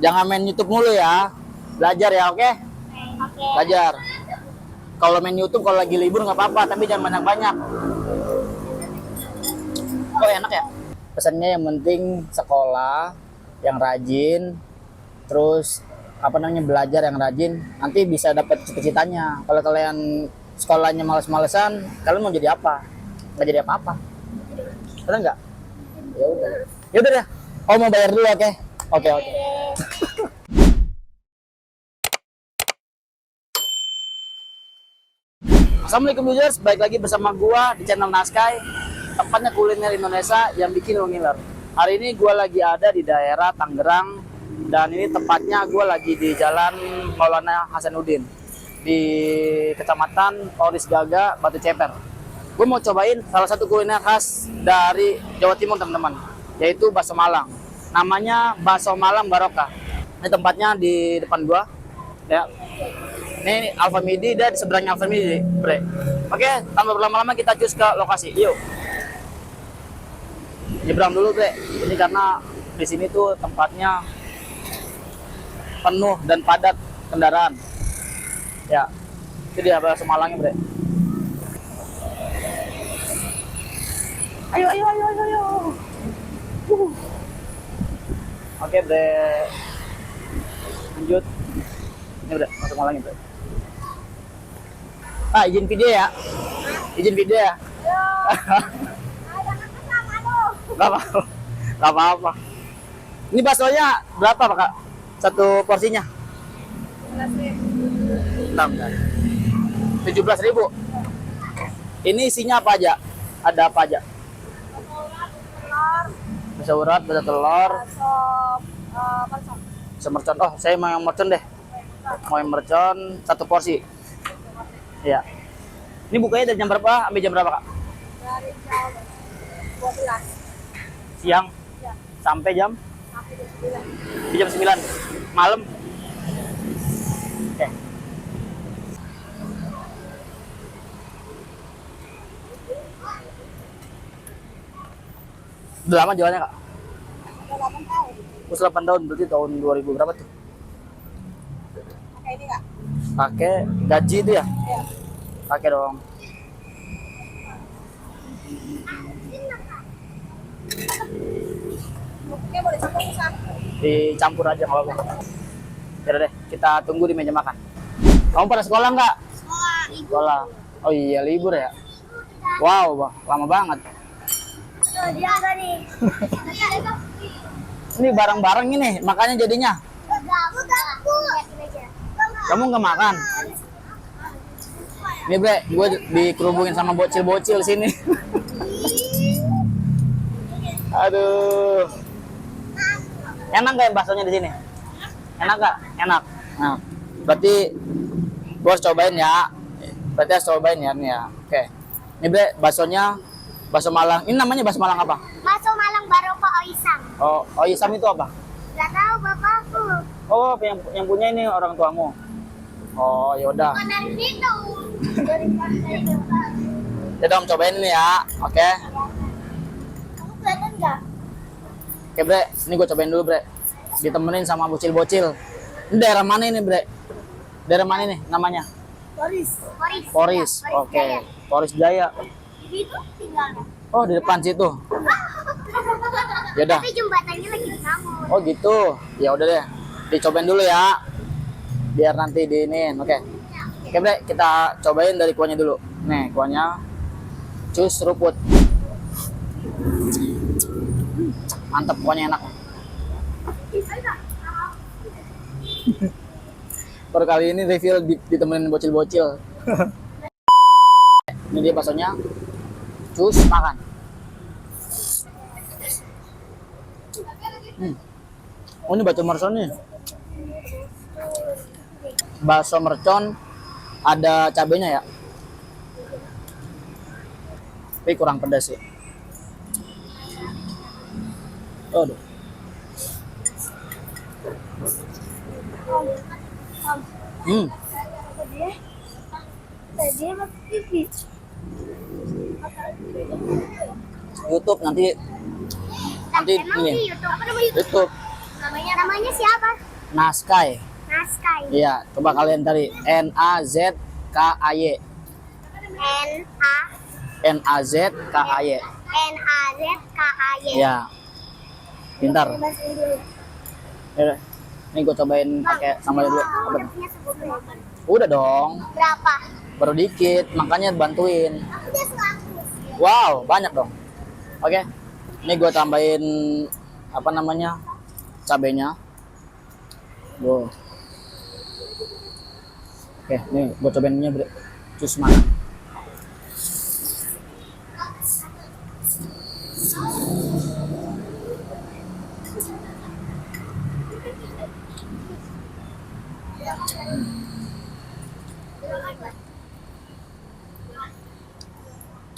Jangan main YouTube mulu ya. Belajar ya, oke? Oke. Belajar. Kalau main YouTube kalau lagi libur nggak apa-apa, tapi jangan banyak-banyak. Oh enak ya. Pesannya yang penting sekolah yang rajin, terus apa namanya belajar yang rajin, nanti bisa dapat cita-citanya. Kalau kalian sekolahnya males-malesan, kalian mau jadi apa? Nggak jadi apa-apa. Benar nggak? Ya udah. Ya udah deh. Oh mau bayar dulu, oke? Oke. Assalamualaikum viewers, balik lagi bersama gua di channel Naskai, tempatnya kuliner Indonesia yang bikin lo ngiler. Hari ini gua lagi ada di daerah Tangerang dan ini tepatnya gua lagi di Jalan Maulana Hasanuddin di Kecamatan Oris Gaga, Batu Ceper. Gue mau cobain salah satu kuliner khas dari Jawa Timur teman-teman, yaitu bakso Malang. Namanya bakso Malang Barokah. Ini tempatnya di depan gua. Ya. Ini Alfamidi dan di seberangnya Alfamidi, Bre. Oke, tanpa berlama-lama kita cus ke lokasi. Yuk. Nyebrang dulu, Bre. Ini karena di sini tuh tempatnya penuh dan padat kendaraan. Ya. Itu dia bakso Malangnya, Bre. Ayo. Oke, Bre. Lanjut. Ini udah masuk Malangnya, Bre. Ah, izin video ya. Izin video ya. Gak apa-apa. Ini baksonya berapa, Pak, Kak? Satu porsinya? 17.000. Ini isinya apa aja? Ada apa aja? Bakso urat, bakso telur, bakso mercon. Oh, saya mau yang mercon deh. Mau yang mercon satu porsi. Ya. Ini bukanya dari jam berapa sampai jam berapa, Kak? Dari jam 12 Siang ya, sampai jam sampai jam 9. jam 9 malam. Oke. Udah lama jualnya, Kak? Udah 8 tahun. Terus 8 tahun, berarti tahun 2000 berapa tuh? Pakai ini nggak? Pakai gaji itu ya? Ya. Pakai dong. Buknya boleh bisa. Dicampur aja nggak apa-apa. Yaudah deh, kita tunggu di meja makan. Kamu pada sekolah nggak? Sekolah. Oh iya, libur ya? Wow, lama banget. Tuh, dia ada nih. Ini barang-barang ini, makanya jadinya. Kamu nggak makan? Ini, Bre, gue dikerubungin sama bocil-bocil sini. Aduh. Enak nggak yang baksonya di sini? Enak nggak? Enak. Nah, berarti gue harus cobain ya. Berarti harus cobain ya nih ya. Oke. Ini, Bre, baksonya bakso Malang. Ini namanya bakso Malang apa? Bakso Malang Barokah Oisam. Oh, Isam itu apa? Gak tahu bapakku. Oh, yang punya ini orang tuamu. Oh, yaudah. Bukan dari situ. Dari bapak. Ya dong, cobain ini ya. Oke. Kamu kelihatan nggak? Oke, Bre. Ini gue cobain dulu, Bre. Ditemenin sama bocil-bocil. Ini daerah mana ini, Bre? Daerah mana ini namanya? Poris. Poris. Oke. Poris Jaya. Di situ tinggalnya. Oh, di depan situ. Yaudah. Tapi jembatannya lagi dibangun. Oh, gitu. Ya udah deh. Dicobain dulu ya. Biar nanti diinin. Oke. Oke, Bre. Kita cobain dari kuahnya dulu. Nih, kuahnya cus seruput. Mantep, kuahnya enak. Baru kali ini review ditemenin bocil-bocil. Ini dia baksonya. Cus, makan. Oh, ini bakso mercon nih. Bakso mercon ada cabenya ya. Tapi kurang pedas sih. Aduh. Tadi masuk TV. YouTube nanti Emang ini di YouTube. Apa nama YouTube? YouTube Namanya siapa? Naskai. Naskai. Iya, coba kalian cari Nazkai. Nazkai. Nazkai. Iya, pintar. Bahasa Inggris. Ya, ini gue cobain pakai sambal dulu. Apa? Udah punya 10. Udah dong, Berapa? baru dikit, makanya bantuin. Aku udah 100. Wow, banyak dong. Oke, ini gue tambahin apa namanya, cabenya. Wow. Oke, nih gue cobain ini cus makan.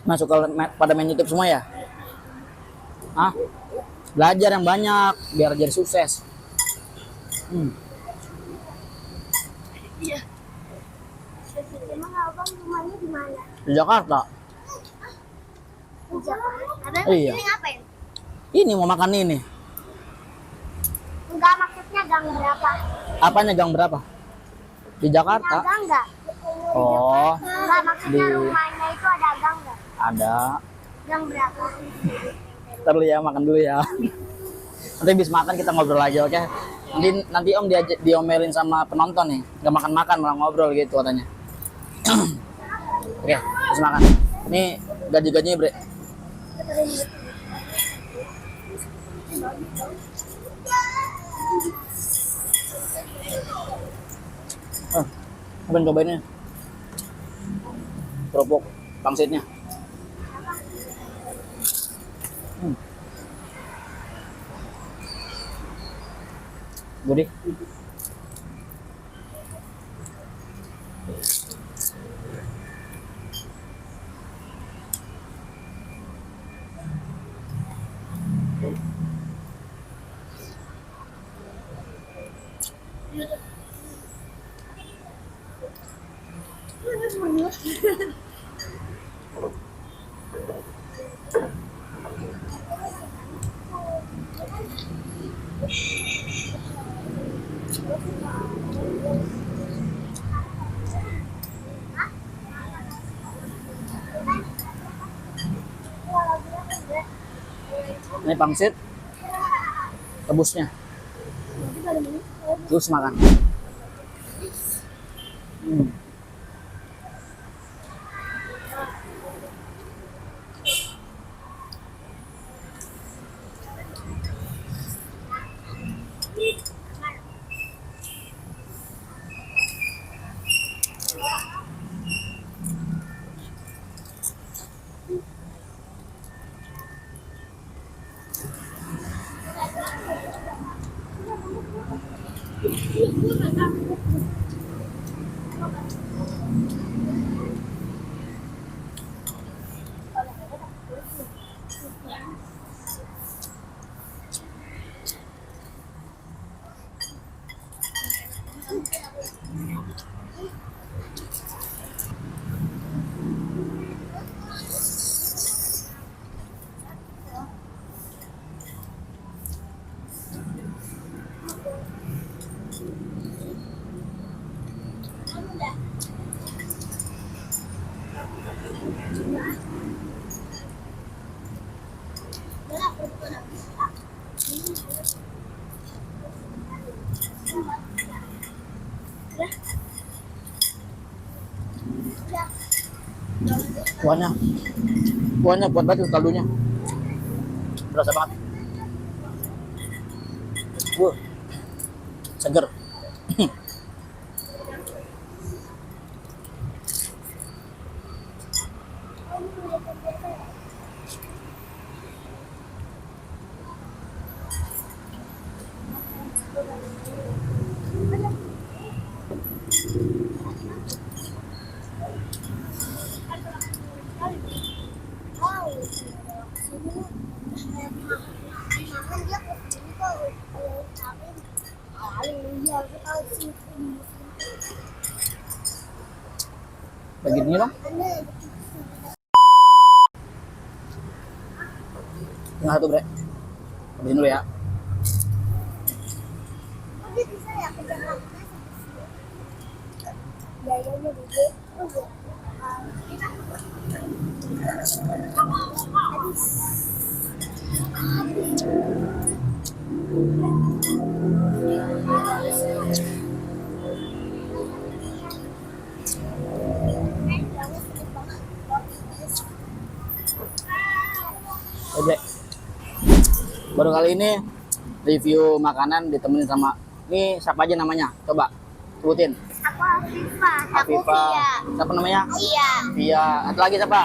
Masuk pada main YouTube semua ya? Hah? Belajar yang banyak biar jadi sukses. Iya. Emang abang rumahnya di mana? Di Jakarta. Di Jakarta. Abang Iya. ini ngapain? Ini mau makan ini. Enggak, maksudnya gang berapa? Apanya gang berapa? Di Jakarta. Ada gang enggak? Oh, Enggak, maksudnya Di- rumahnya itu ada gang enggak? ada. Gang berapa? Ntar lu ya makan dulu ya. Nanti habis makan kita ngobrol lagi, oke? Nanti Om diomelin sama penonton nih, nggak makan-makan malah ngobrol gitu katanya. Oke, habis makan. Ini gaji-gajinya bre. Apa cobainnya? Kerupuk pangsitnya. Budi. Ini pangsit, rebusnya, terus makan. Kuahnya, kuahnya buat banget kaldunya, berasa banget. Seger. Begini dong. Tengah satu bre. Habisin dulu ya. Dia bisa ya kejar kakinya. Gayanya gede. Oke. Baru kali ini review makanan ditemenin sama ini siapa aja namanya? Coba sebutin. Aku Afifah. Aku Afifah. Via. Siapa namanya? Iya. Via. Ada lagi siapa?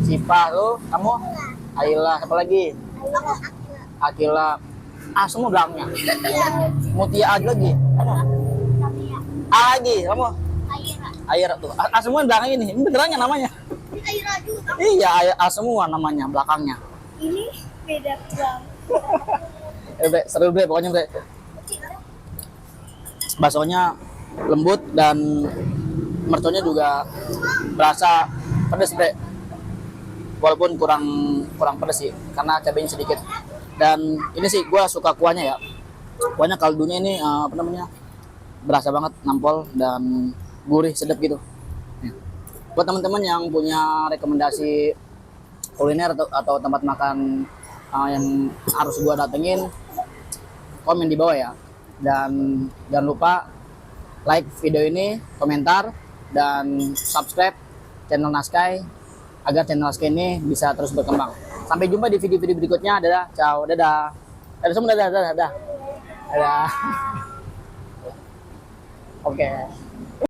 Sipa. Lu? Kamu? Aila. Siapa lagi? Aku Akila. Akila. Ah, semua belakangnya. Iya. Mutia ada lagi. Kamu? Kavia. A lagi. Kamu? Aira. Aira tuh. A semua belakang ini. Ini benerannya namanya. Ini Aira juga. Iya, A semua namanya belakangnya. Ini beda pulang. Bre, seru bre, pokoknya bre. Baksonya lembut dan merconnya juga berasa pedas bre. Walaupun kurang pedas sih, karena cabenya sedikit. Dan ini sih gue suka kuahnya ya. Kuahnya kaldunya ini apa namanya, berasa banget, nampol dan gurih, sedap gitu. Buat teman-teman yang punya rekomendasi kuliner atau tempat makan yang harus gue datengin, komen di bawah ya. Dan jangan lupa like video ini, komentar, dan subscribe channel Naskai agar channel Naskai ini bisa terus berkembang. Sampai jumpa di video-video berikutnya. Dadah, ciao, dadah. Dadah semua, dadah, dadah, dadah. Dadah. Oke.